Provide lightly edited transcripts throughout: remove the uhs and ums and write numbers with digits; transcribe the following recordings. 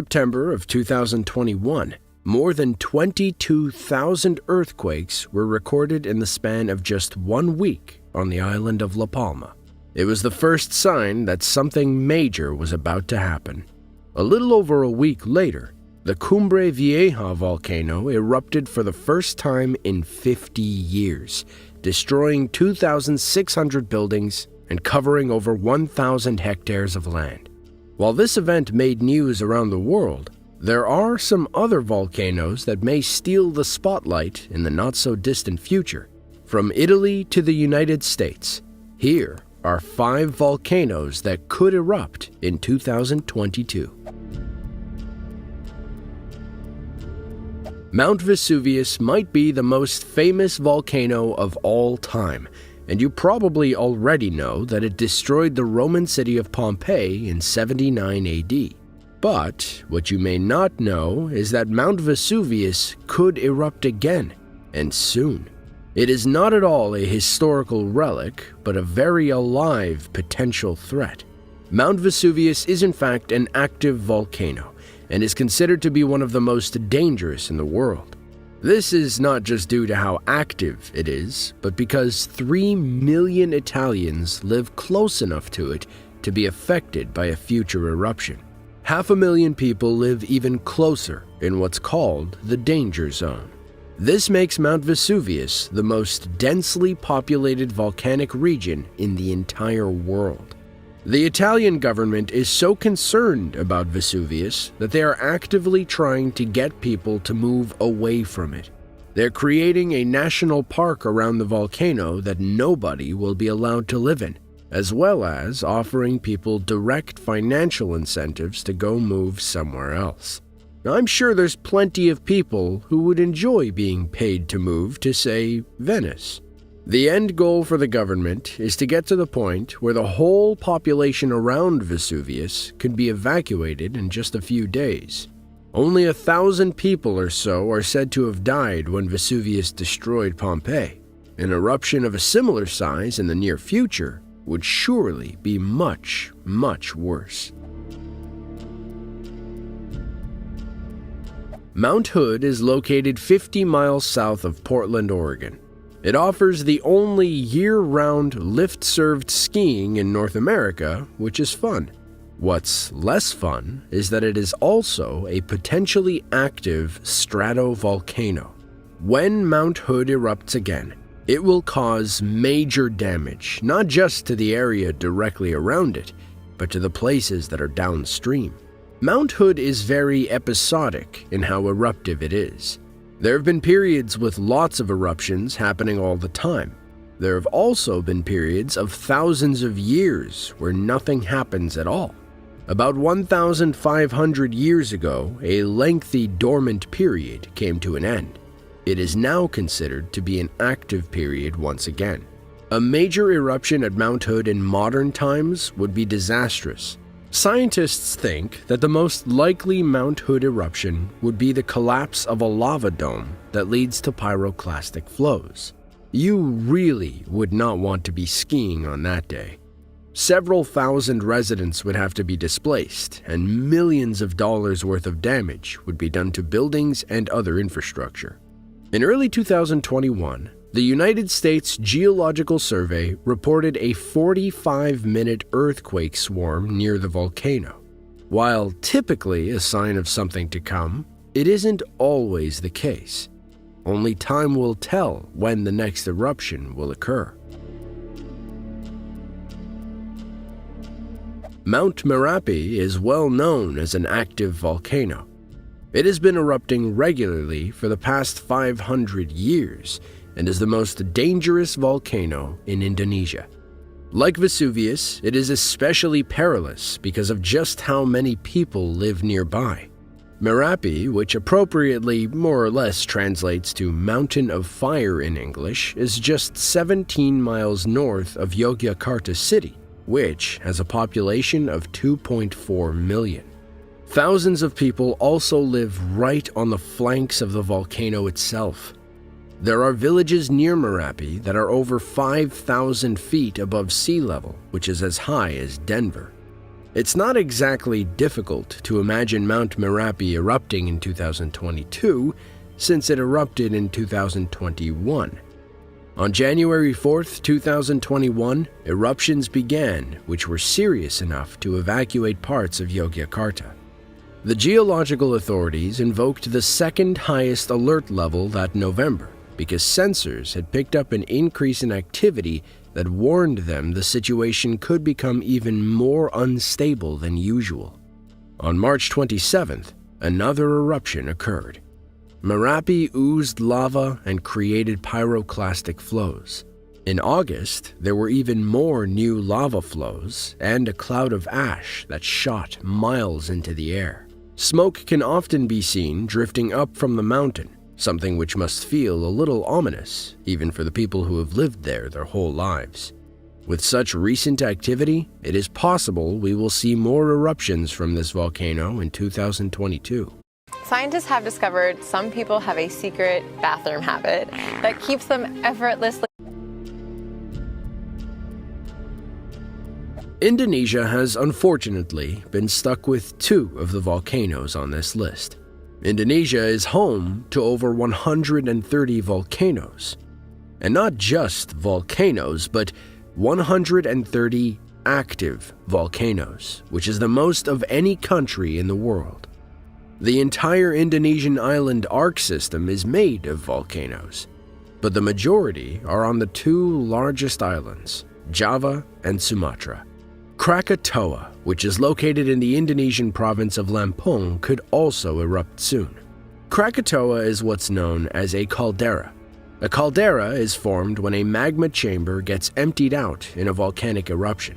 September of 2021, more than 22,000 earthquakes were recorded in the span of just 1 week on the island of La Palma. It was the first sign that something major was about to happen. A little over a week later, the Cumbre Vieja volcano erupted for the first time in 50 years, destroying 2,600 buildings and covering over 1,000 hectares of land. While this event made news around the world, there are some other volcanoes that may steal the spotlight in the not-so-distant future. From Italy to the United States, here are 5 volcanoes that could erupt in 2022. Mount Vesuvius might be the most famous volcano of all time, and you probably already know that it destroyed the Roman city of Pompeii in 79 AD. But what you may not know is that Mount Vesuvius could erupt again, and soon. It is not at all a historical relic, but a very alive potential threat. Mount Vesuvius is in fact an active volcano, and is considered to be one of the most dangerous in the world. This is not just due to how active it is, but because 3 million Italians live close enough to it to be affected by a future eruption. 500,000 people live even closer in what's called the danger zone. This makes Mount Vesuvius the most densely populated volcanic region in the entire world. The Italian government is so concerned about Vesuvius that they are actively trying to get people to move away from it. They're creating a national park around the volcano that nobody will be allowed to live in, as well as offering people direct financial incentives to go move somewhere else. Now, I'm sure there's plenty of people who would enjoy being paid to move to, say, Venice. The end goal for the government is to get to the point where the whole population around Vesuvius could be evacuated in just a few days. Only 1,000 people or so are said to have died when Vesuvius destroyed Pompeii. An eruption of a similar size in the near future would surely be much, much worse. Mount Hood is located 50 miles south of Portland, Oregon. It offers the only year-round lift-served skiing in North America, which is fun. What's less fun is that it is also a potentially active stratovolcano. When Mount Hood erupts again, it will cause major damage, not just to the area directly around it, but to the places that are downstream. Mount Hood is very episodic in how eruptive it is. There have been periods with lots of eruptions happening all the time. There have also been periods of thousands of years where nothing happens at all. About 1,500 years ago, a lengthy dormant period came to an end. It is now considered to be an active period once again. A major eruption at Mount Hood in modern times would be disastrous. Scientists think that the most likely Mount Hood eruption would be the collapse of a lava dome that leads to pyroclastic flows. You really would not want to be skiing on that day. Several thousand residents would have to be displaced, and millions of dollars worth of damage would be done to buildings and other infrastructure. In early 2021, the United States Geological Survey reported a 45-minute earthquake swarm near the volcano. While typically a sign of something to come, it isn't always the case. Only time will tell when the next eruption will occur. Mount Merapi is well known as an active volcano. It has been erupting regularly for the past 500 years, and is the most dangerous volcano in Indonesia. Like Vesuvius, it is especially perilous because of just how many people live nearby. Merapi, which appropriately more or less translates to Mountain of Fire in English, is just 17 miles north of Yogyakarta City, which has a population of 2.4 million. Thousands of people also live right on the flanks of the volcano itself. There are villages near Merapi that are over 5,000 feet above sea level, which is as high as Denver. It's not exactly difficult to imagine Mount Merapi erupting in 2022, since it erupted in 2021. On January 4th, 2021, eruptions began, which were serious enough to evacuate parts of Yogyakarta. The geological authorities invoked the second highest alert level that November because sensors had picked up an increase in activity that warned them the situation could become even more unstable than usual. On March 27th, another eruption occurred. Merapi oozed lava and created pyroclastic flows. In August, there were even more new lava flows and a cloud of ash that shot miles into the air. Smoke can often be seen drifting up from the mountain, something which must feel a little ominous, even for the people who have lived there their whole lives. With such recent activity, it is possible we will see more eruptions from this volcano in 2022. Scientists have discovered some people have a secret bathroom habit that keeps them effortlessly. Indonesia has unfortunately been stuck with two of the volcanoes on this list. Indonesia is home to over 130 volcanoes. And not just volcanoes, but 130 active volcanoes, which is the most of any country in the world. The entire Indonesian island arc system is made of volcanoes, but the majority are on the two largest islands, Java and Sumatra. Krakatoa, which is located in the Indonesian province of Lampung, could also erupt soon. Krakatoa is what's known as a caldera. A caldera is formed when a magma chamber gets emptied out in a volcanic eruption.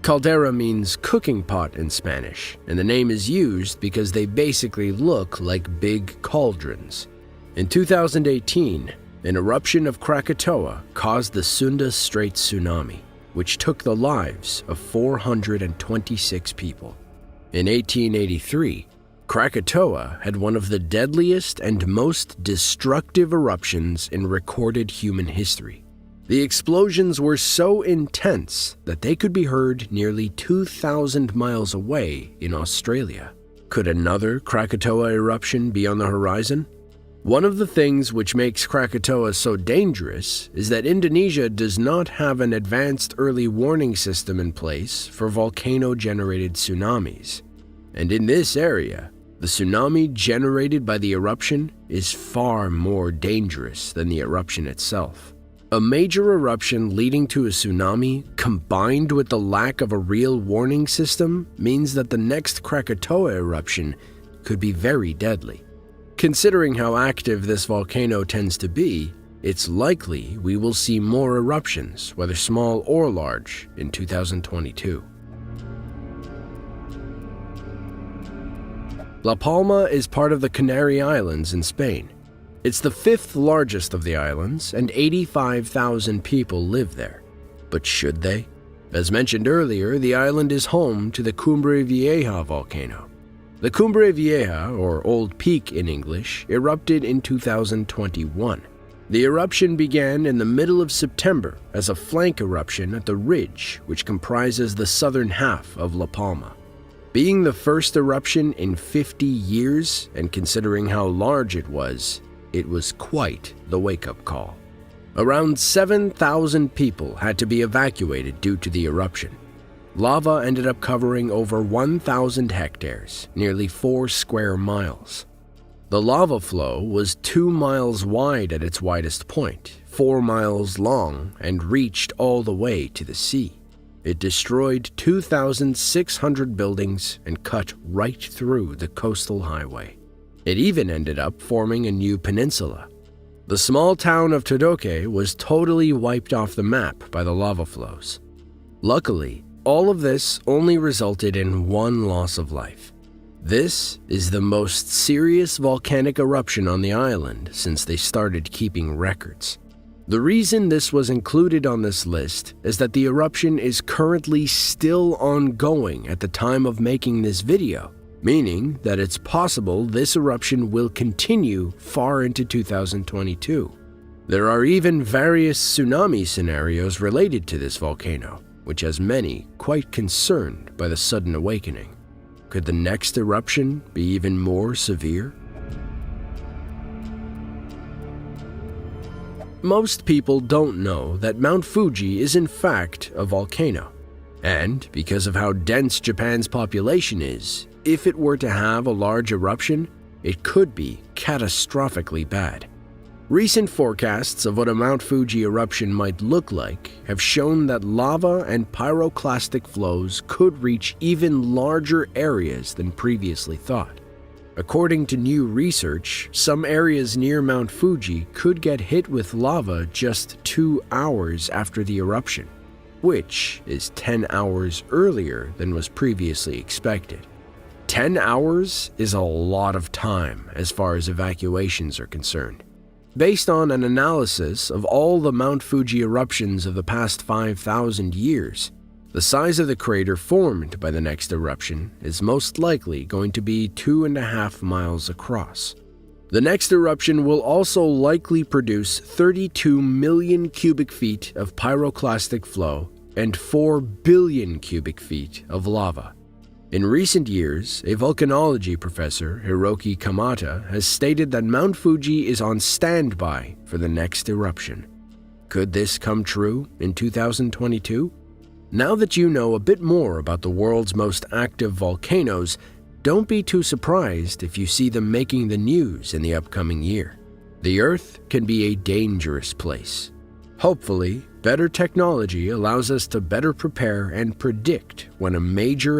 Caldera means cooking pot in Spanish, and the name is used because they basically look like big cauldrons. In 2018, an eruption of Krakatoa caused the Sunda Straits tsunami, which took the lives of 426 people. In 1883, Krakatoa had one of the deadliest and most destructive eruptions in recorded human history. The explosions were so intense that they could be heard nearly 2,000 miles away in Australia. Could another Krakatoa eruption be on the horizon? One of the things which makes Krakatoa so dangerous is that Indonesia does not have an advanced early warning system in place for volcano-generated tsunamis. And in this area, the tsunami generated by the eruption is far more dangerous than the eruption itself. A major eruption leading to a tsunami, combined with the lack of a real warning system, means that the next Krakatoa eruption could be very deadly. Considering how active this volcano tends to be, it's likely we will see more eruptions, whether small or large, in 2022. La Palma is part of the Canary Islands in Spain. It's the fifth largest of the islands, and 85,000 people live there. But should they? As mentioned earlier, the island is home to the Cumbre Vieja volcano. The Cumbre Vieja, or Old Peak in English, erupted in 2021. The eruption began in the middle of September as a flank eruption at the ridge, which comprises the southern half of La Palma. Being the first eruption in 50 years, and considering how large it was quite the wake-up call. Around 7,000 people had to be evacuated due to the eruption. Lava ended up covering over 1,000 hectares, nearly 4 square miles. The lava flow was 2 miles wide at its widest point, 4 miles long, and reached all the way to the sea. It destroyed 2,600 buildings and cut right through the coastal highway. It even ended up forming a new peninsula. The small town of Todoke was totally wiped off the map by the lava flows. Luckily, all of this only resulted in one loss of life. This is the most serious volcanic eruption on the island since they started keeping records. The reason this was included on this list is that the eruption is currently still ongoing at the time of making this video, meaning that it's possible this eruption will continue far into 2022. There are even various tsunami scenarios related to this volcano, which has many quite concerned by the sudden awakening. Could the next eruption be even more severe? Most people don't know that Mount Fuji is in fact a volcano. And because of how dense Japan's population is, if it were to have a large eruption, it could be catastrophically bad. Recent forecasts of what a Mount Fuji eruption might look like have shown that lava and pyroclastic flows could reach even larger areas than previously thought. According to new research, some areas near Mount Fuji could get hit with lava just 2 hours after the eruption, which is 10 hours earlier than was previously expected. 10 hours is a lot of time as far as evacuations are concerned. Based on an analysis of all the Mount Fuji eruptions of the past 5,000 years, the size of the crater formed by the next eruption is most likely going to be 2.5 miles across. The next eruption will also likely produce 32 million cubic feet of pyroclastic flow and 4 billion cubic feet of lava. In recent years, a volcanology professor, Hiroki Kamata, has stated that Mount Fuji is on standby for the next eruption. Could this come true in 2022? Now that you know a bit more about the world's most active volcanoes, don't be too surprised if you see them making the news in the upcoming year. The Earth can be a dangerous place. Hopefully, better technology allows us to better prepare and predict when a major